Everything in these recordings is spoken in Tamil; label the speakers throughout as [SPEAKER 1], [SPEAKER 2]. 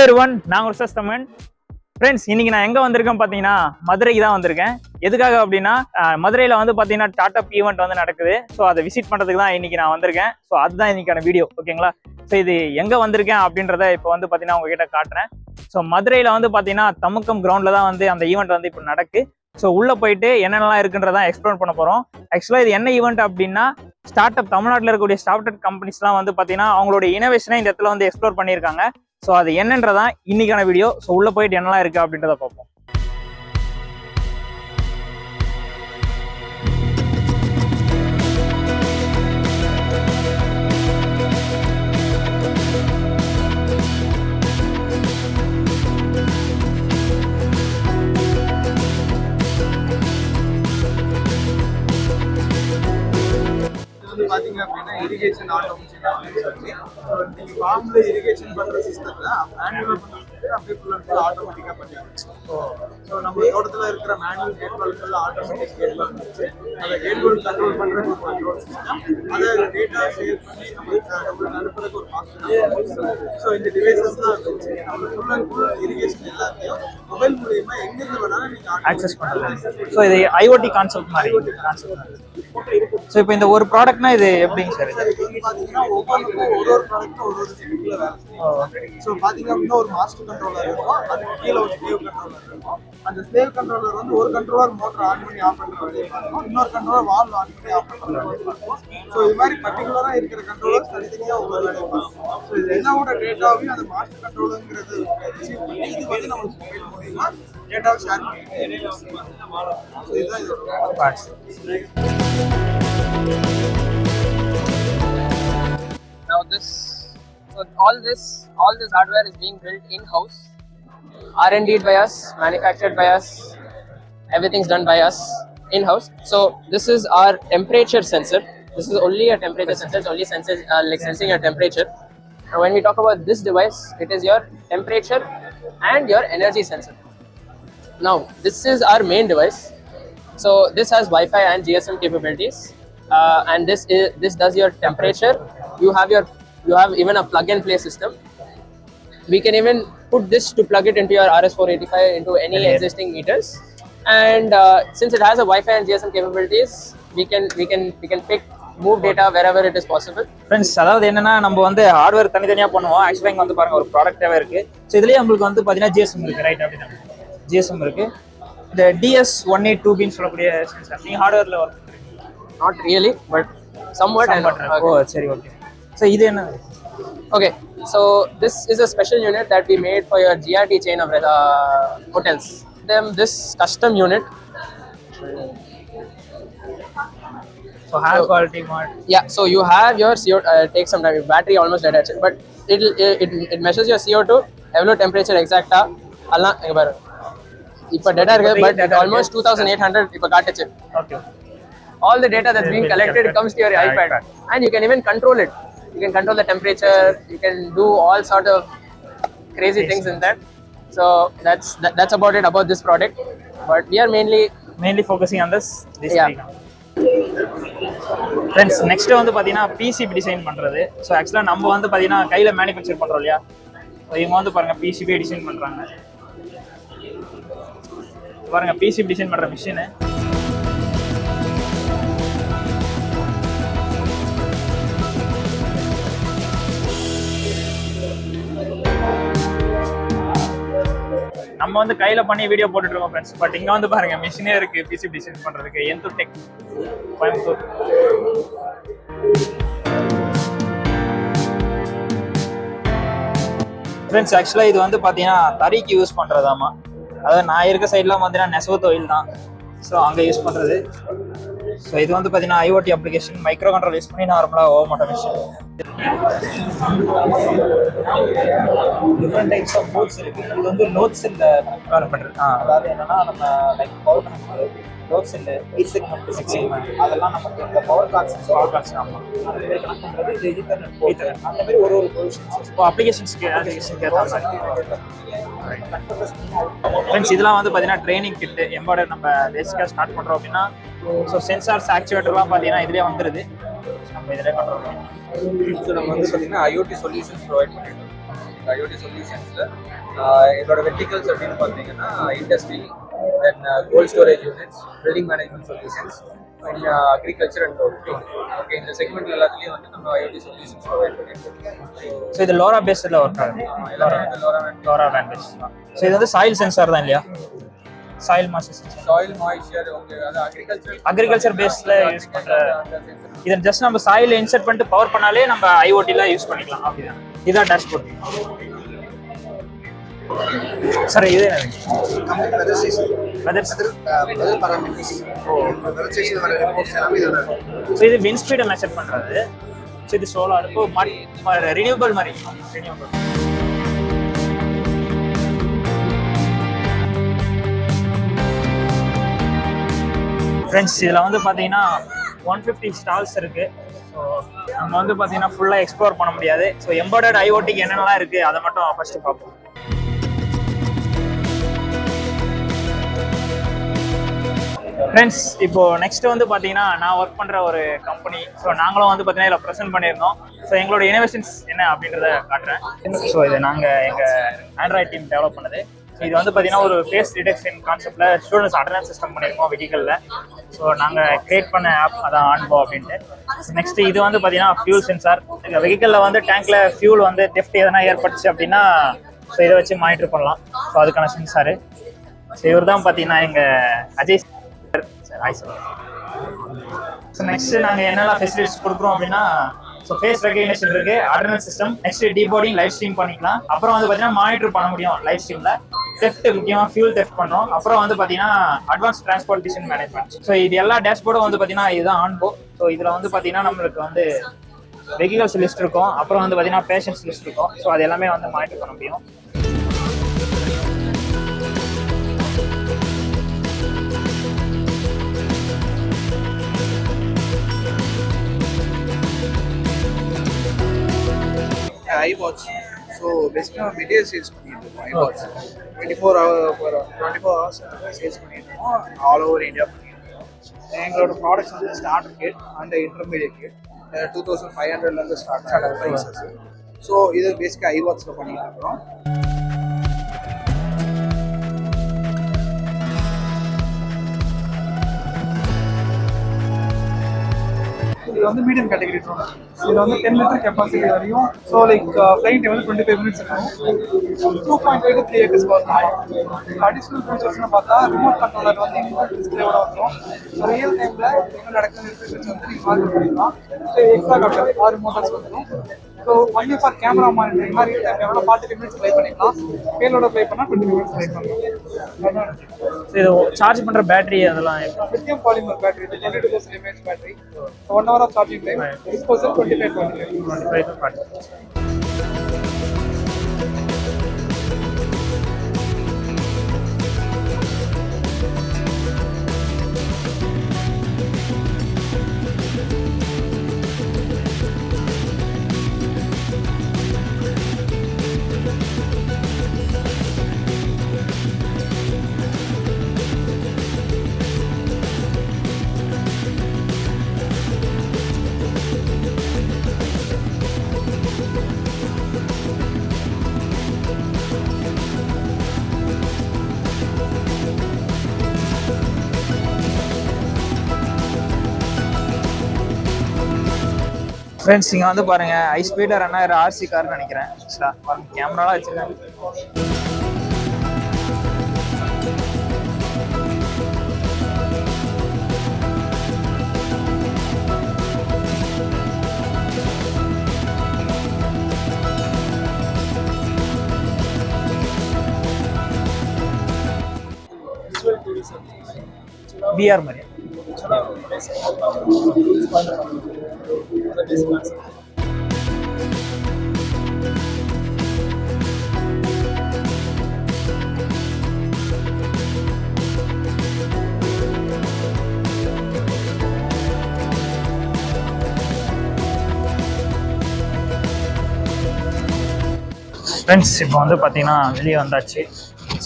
[SPEAKER 1] எவ்ரிவன், நான் ஒரு சஸ்தமன் ஃப்ரெண்ட்ஸ். இன்னைக்கு நான் எங்க வந்திருக்கேன் பாத்தீங்கன்னா மதுரைக்கு தான் வந்திருக்கேன். எதுக்காக அப்படின்னா மதுரையில வந்து பாத்தீங்கன்னா ஸ்டார்ட் ஈவெண்ட் வந்து நடக்குது. ஸோ அதை விசிட் பண்றதுக்கு தான் இன்னைக்கு நான் வந்திருக்கேன். ஸோ அதுதான் இன்னைக்கான வீடியோ, ஓகேங்களா? ஸோ இது எங்க வந்திருக்கேன் அப்படின்றத இப்போ வந்து பாத்தீங்கன்னா உங்ககிட்ட காட்டுறேன். ஸோ மதுரையில வந்து பாத்தீங்கன்னா தமுக்கம் கிரவுண்ட்ல தான் வந்து அந்த ஈவெண்ட் வந்து இப்போ நடக்கு. ஸோ உள்ள போயிட்டு என்னென்னலாம் இருக்குன்றதான் எக்ஸ்ப்ளோர் பண்ண போறோம். ஆக்சுவலா இது என்ன ஈவெண்ட் அப்படின்னா ஸ்டார்ட் அப் தமிழ்நாட்டில் இருக்கக்கூடிய ஸ்டார்ட் அப் கம்பெனிஸ்லாம் வந்து பாத்தீங்கன்னா அவங்களுடைய இனோவேஷனை இந்த இடத்துல வந்து எக்ஸ்ப்ளோர் பண்ணியிருக்காங்க. ஸோ அது என்னன்றதான் இன்னைக்கான வீடியோ. ஸோ உள்ள போயிட்டு என்னெல்லாம் இருக்கு அப்படின்றத பார்ப்போம்.
[SPEAKER 2] பாத்தீங்க அப்படின்னா இரிகேஷன் ஆட்டோமேஷன் அப்படின்னு சொல்லி நீங்க ஃபார்ம்ல இரிகேஷன் பண்ற சிஸ்டம்ல மேனுவல் பண்ணிட்டு அப்படியே ஃபுல்லா ஆட்டோமேட்டிக்கா பண்ணிடுவோம். ஸோ நம்ம தோட்டத்துல இருக்கிற மேனுவல் கேட்வால்கள் ஆட்டோமேட்டிக் கேட்வால் வந்துச்சு. அதை கேட்வால் கண்ட்ரோல் பண்றது ஒரு கண்ட்ரோல் சிஸ்டம். அதை டேட்டா ஷேர் பண்ணி நம்மளுக்கு அனுப்புறதுக்கு ஒரு மாஸ்டர். ஸோ இந்த டிவைசஸ் தான் இருந்துச்சு. நம்ம ஃபுல் அண்ட் ஃபுல் இரிகேஷன் எல்லாத்தையும் மொபைல் மூலியமா எங்கிருந்து வேணாலும் நீங்க
[SPEAKER 1] ஆக்சஸ் பண்ணலாம். ஸோ இது ஐஓடி கான்செப்ட் மாதிரி. ஸோ இப்போ இந்த ஒரு ப்ராடக்ட்னா இது எப்படிங்க சார்?
[SPEAKER 2] பாத்தீங்கன்னா ஒவ்வொன்றுக்கும் ஒரு ப்ராடக்ட்டும் ஒரு ஸ்பெசிஃபிக்ல வேலை செய்யும். ஸோ பாத்தீங்க அப்படின்னா ஒரு மாஸ்டர் கண்ட்ரோலர் இருக்கும், அதுக்கு கீழே ஒரு ஸ்லேவ் கண்ட்ரோலர் இருக்கும். அந்த ஸ்லேவ் கண்ட்ரோலர் வந்து ஒரு கண்ட்ரோலர் மோட்டர் ஆன் பண்ணி ஆஃப் பண்ற வேலையை பார்க்கும், இன்னொரு கண்ட்ரோலர் வால்வ் ஆன் பண்ணி ஆஃப் பண்ற வேலையை பார்க்கும். ஸோ இது மாதிரி பர்டிகுலரா இருக்கிற கண்ட்ரோலர் தனித்தனியா ஒவ்வொரு வேலையை பார்க்கும். ஸோ இது எல்லாவோட டேட்டாவையும் அந்த மாஸ்டர் கண்ட்ரோலருங்கிறது ரிசீவ் பண்ணி இது வந்து நம்மளுக்கு மொபைல் மூலியமா டேட்டாவை ஷேர் பண்ணிட்டு ஸோ இதுதான் இதோட parts.
[SPEAKER 3] Now all this hardware is being built in-house, R&D'd by us, manufactured by us, everything's done by us in-house. So this is our temperature sensor. This is only a temperature sensor. It's only like sensing your temperature. And when we talk about this device, it is your temperature and your energy sensor. Now this is our main device. So this has Wi-Fi and GSM capabilities. And this does your temperature. You have even a plug and play system. We can even put this to plug it into your RS485 into any existing meters. And since it has a Wi-Fi and GSM capabilities, we can move data wherever it is possible.
[SPEAKER 1] Friends, அதாவது என்னன்னா நம்ம வந்து ஹார்ட்வேர் தனித்தனியாக பண்ணுவோம். ஆக்சுவலாக இங்கே வந்து பாருங்க ஒரு ப்ராடக்டாகவே இருக்கு. ஸோ இதுலேயே நம்மளுக்கு வந்து பார்த்தீங்கன்னா ஜிஎஸ்எம் இருக்கு, ரைட்? அப்படின்னா ஜிஎஸ்எம் இருக்கு. இந்த DS182Bன்னு சொல்லக்கூடிய சென்சார் நீங்கள் ஹார்ட்வேரில் ஒர்க் பண்ணுறீங்க?
[SPEAKER 3] Not really, but somewhat.
[SPEAKER 1] ஓ சரி, ஓகே. ஸோ இது என்ன?
[SPEAKER 3] Okay, so this is a special unit that we made for your GRT chain of hotels. This custom unit.
[SPEAKER 1] So high quality mod.
[SPEAKER 3] Yeah, so you have your CO. Take some time. Battery almost dead actually, but it measures your CO2, evaluate temperature exacta. Alla inga paru. Ipa data irukku, but at almost 2800 ipa kaatuchu.
[SPEAKER 1] Okay.
[SPEAKER 3] All the data that's being collected comes to your iPad, and you can even control it. You can control the temperature. You can do all sort of crazy things in that. So that's about it about this product. But we are mainly focusing on this. Yeah.
[SPEAKER 1] Friends, next வந்து பார்த்தீங்கன்னா பிசிபி டிசைன் பண்ணுறது. ஸோ ஆக்சுவலாக நம்ம வந்து பார்த்தீங்கன்னா கையில் மேனுஃபேக்சர் பண்ணுறோம் இல்லையா? ஸோ இவங்க வந்து பாருங்கள் பிசிபி டிசைன் பண்ணுறாங்க. பாருங்கள் பிசிபி டிசைன் பண்ணுற மிஷினு. நம்ம வந்து கையில பண்ணி வீடியோ போட்டுட்டு இருக்கோம் ஃப்ரெண்ட்ஸ். பட் இங்க வந்து பாருங்க மிஷினே இருக்கு பிசிபி டிசைன் பண்றதுக்கு. என்து டெக் கோயம்புத்தூர். ஃப்ரெண்ட்ஸ், ஆக்சுவலா இது வந்து பாத்தீங்கன்னா தறிக்கு யூஸ் பண்றதாமா. அதாவது நான் இருக்க சைட்லாம் பார்த்தீங்கன்னா நெசவு தொழில் தான். ஸோ அங்கே யூஸ் பண்ணுறது. ஸோ இது வந்து பார்த்தீங்கன்னா IoT application, micro control use பண்ணி நார்மலாக ஓவ் automation. Different types of boards இருக்குது. இது வந்து லோட் செல்ல கனெக்ட் பண்ணுறது. அதாவது என்னன்னா நம்ம like power connect, load cell, 8 segment, 6 segment, அதெல்லாம் நமக்கு இந்த பவர் கார்ட்ஸ் ஆமாம் அந்த மாதிரி கனெக்ட் பண்ணுறது. இது ஈத்தர்நெட் அந்த மாதிரி ஒரு பொசிஷன்ஸ் இப்போ அப்ளிகேஷன்ஸ்க்கு ஏற்ற மாதிரி. ஃப்ரெண்ட்ஸ், இதெல்லாம் வந்து பார்த்தீங்கன்னா ட்ரைனிங் கிட்டு எம்பாய்டர் நம்ம பேசிக்காக ஸ்டார்ட் பண்ணுறோம் அப்படின்னா. ஸோ சென்சார்ஸ் ஆக்சுவேட்டர்லாம் பார்த்தீங்கன்னா இதுலேயே வந்துடுது. நம்ம இதிலே கண்ட்ரோல் பண்ணலாம்.
[SPEAKER 4] நம்ம வந்து பார்த்தீங்கன்னா IoT சொல்யூஷன்ஸ் ப்ரொவைட் பண்ணிடுறோம். IoT solutions. இதோட வெர்டிகல்ஸ் அப்படின்னு பார்த்தீங்கன்னா industry, then cold storage units, building management solutions, agriculture and okay, இந்த செக்மெண்ட் எல்லாத்துலேயும் வந்து நம்ம IoT சொல்யூஷன்ஸ் ப்ரொவைட் பண்ணியிருக்கோம்.
[SPEAKER 1] ஸோ இது லோரா பேஸ்டில் ஒர்க் ஆகுது. லோரா வேன் பேஸ். ஸோ இது வந்து சாயில் சென்சார் தான் இல்லையா? Soil moisture sensor.
[SPEAKER 4] Soil moisture, okay, அது
[SPEAKER 1] அக்ரிகல்ச்சர் பேஸ்ல யூஸ் பண்ற. இதை ஜஸ்ட் நம்ம சாயில இன்சர்ட் பண்ணிட்டு பவர் பண்ணாலே நம்ம IoTல யூஸ் பண்ணிக்கலாம். அப்படிதான். இதான் டேஷ்போர்ட். சார் இது இது விண்ட் ஸ்பீடை மெஷர் பண்றது. ஸோ இது சோலார் ரினியூவபிள் மாதிரி. ரினியூவபிள். ஃப்ரெண்ட்ஸ் இதில் வந்து பார்த்தீங்கன்னா 150 ஸ்டால்ஸ் இருக்கு. ஸோ நம்ம வந்து பார்த்தீங்கன்னா ஃபுல்லாக எக்ஸ்ப்ளோர் பண்ண முடியாது. ஸோ எம்பெடட் IoTக்கு என்னென்னலாம் இருக்கு அதை மட்டும் ஃபர்ஸ்ட் பார்ப்போம். ஃப்ரெண்ட்ஸ் இப்போ நெக்ஸ்ட் வந்து பார்த்தீங்கன்னா நான் ஒர்க் பண்ணுற ஒரு கம்பெனி. ஸோ நாங்களும் வந்து பார்த்தீங்கன்னா இதில் ப்ரெசென்ட் பண்ணியிருந்தோம். ஸோ எங்களோட இனோவேஷன்ஸ் என்ன அப்படின்றத காட்டுறேன். ஸோ இது நாங்கள் எங்கள் ஆண்ட்ராய்ட் டீம் டெவலப் பண்ணது. ஸோ இது வந்து பார்த்தீங்கன்னா ஒரு ஃபேஸ் டிடெக்ஷன் கான்செப்டில் ஸ்டூடெண்ட்ஸ் அட்டெண்டன்ஸ் சிஸ்டம் பண்ணியிருக்கோம் வெஹிக்கலில். ஸோ நாங்கள் கிரியேட் பண்ண ஆப் அதான் ஆன்போ அப்படின்ட்டு. நெக்ஸ்ட் இது வந்து பார்த்தீங்கன்னா ஃபியூல் சென்சார். எங்கள் வெஹிக்கலில் வந்து டேங்க்ல ஃபியூல் வந்து டெஃப்ட் எதனா ஏற்பட்டுச்சு அப்படின்னா ஸோ இதை வச்சு மானிட்டர் பண்ணலாம். ஸோ அதுக்கான சென்சாரு. ஸோ இவர் தான் பார்த்தீங்கன்னா எங்கள் Ajay sir. Hi sir. So next நாங்கள் என்னெல்லாம் ஃபெசிலிட்டிஸ் கொடுக்குறோம் அப்படின்னா ஸோ ஃபேஸ் ரெகக்னிஷன் இருக்கு, அட்டெண்டன்ஸ் சிஸ்டம், நெக்ஸ்ட் டீபோர்டிங் லைவ் ஸ்ட்ரீம் பண்ணிக்கலாம். அப்புறம் வந்து பார்த்தீங்கன்னா மானிட்டர் பண்ண முடியும் லைவ் ஸ்ட்ரீம்ல. தெஃப்ட் முக்கியமாக ஃபியூல் தெஃப்ட் பண்ணுறோம். அப்புறம் வந்து பார்த்தீங்கன்னா அட்வான்ஸ் டிரான்ஸ்போர்ட்டேஷன் மேனேஜ்மெண்ட். ஸோ இது எல்லா டேஷ்போர்டும் வந்து பார்த்தீங்கன்னா இதுதான் ஆன்போ. ஸோ இதில் வந்து பார்த்தீங்கன்னா நம்மளுக்கு வந்து வெஹிக்கல்ஸ் லிஸ்ட் இருக்கும். அப்புறம் வந்து பார்த்தீங்கன்னா பேஷன்ஸ் லிஸ்ட் இருக்கும். ஸோ அது எல்லாமே வந்து மானிட்டர் பண்ண முடியும்.
[SPEAKER 2] iWatch. So basically நம்ம மீடியா சேல்ஸ் பண்ணிட்டு இருக்கோம். iWatch 24 hours சேல்ஸ் பண்ணிட்டு இருக்கோம். ஆல் ஓவர் இந்தியா பண்ணிட்டு இருக்கோம். எங்களோட ப்ராடக்ட்ஸ் வந்து starter kit and intermediate kit 2500 ல இருந்து ஸ்டார்ட் ஆகுற பிரைசஸ். ஸோ இது பேசிக்கா iWatchல பண்ணிட்டு இருக்கோம். இது வந்து மீடியம் கேட்டகரி ட்ரோன். இது வந்து 10 லிட்டர் கெப்பாசிட்டி வரையும். ஸோ லைக் ஃப்ளைங் டைம் வந்து 25 மினிட்ஸ் இருக்கும். 2.5 to 3 acres பவர் இருக்கும். அடிஷ்னல் ஃபீச்சர்ஸ்னு பார்த்தா ரிமோட் கண்ட்ரோலர் வந்து இன்பில்ட் டிஸ்பிளேவோட வந்துடும். ரியல் டைமில் என்ன நடக்குது ஃபீச்சர்ஸ் வந்து நீங்கள் மார்க் பண்ணிக்கலாம். ஸோ எக்ஸ்ட்ரா கட்டர் 6 மோட்டர்ஸ் வந்துடும். So only for camera monitoring மாதிரி real time camera 40 minutes play பண்ணிக்கலாம். பேலோட ப்ளே பண்ணால் 20 மினிட்ஸ் ப்ளே பண்ணலாம்.
[SPEAKER 1] ஸோ இது சார்ஜ் பண்ணுற பேட்டரி அதெல்லாம்
[SPEAKER 2] lithium polymer battery 22% mAh battery. 1 hour of charging time. Disposal 25.
[SPEAKER 1] Friends இங்கே வந்து பாருங்க ஹை ஸ்பீடில் ரன் ஆகிற RC கார்னு நினைக்கிறேன். பாருங்க கேமராலாம் வச்சிருக்காங்க. VR மாதிரி. ஃப்ரெண்ட்ஸ் இப்போ வந்து பார்த்தீங்கன்னா வெளியே வந்தாச்சு.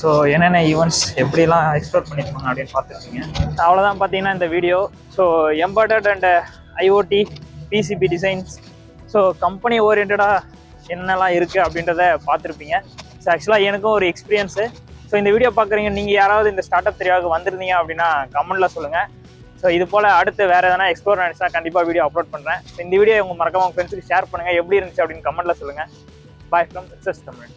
[SPEAKER 1] ஸோ என்னென்ன ஈவெண்ட்ஸ் எப்படிலாம் எக்ஸ்ப்ளோர் பண்ணியிருப்பாங்க அப்படின்னு பார்த்துருக்கீங்க. அவ்வளோதான் பார்த்தீங்கன்னா இந்த video. So embedded and IoT PCB designs. So company ஓரியன்டாக என்னெல்லாம் இருக்குது அப்படின்றத பார்த்துருப்பீங்க. ஸோ ஆக்சுவலாக எனக்கும் ஒரு எக்ஸ்பீரியன்ஸு. ஸோ இந்த வீடியோ பார்க்குறீங்க நீங்கள் யாராவது இந்த ஸ்டார்ட் அப் தெரியாவுக்கு வந்திருந்தீங்க அப்படின்னா கமெண்ட்டில் சொல்லுங்கள். ஸோ இது போல் அடுத்து வேறு எதனா எக்ஸ்ப்ளோர் ஆனிச்சுன்னா கண்டிப்பாக வீடியோ அப்லோட் பண்ணுறேன். ஸோ இந்த வீடியோ உங்கள் மறக்காம உங்கள் ஃப்ரெண்ட்ஸுக்கு ஷேர் பண்ணுங்கள். எப்படி இருந்துச்சு அப்படின்னு கமெண்ட்டில் சொல்லுங்கள். Bye from success Tamil.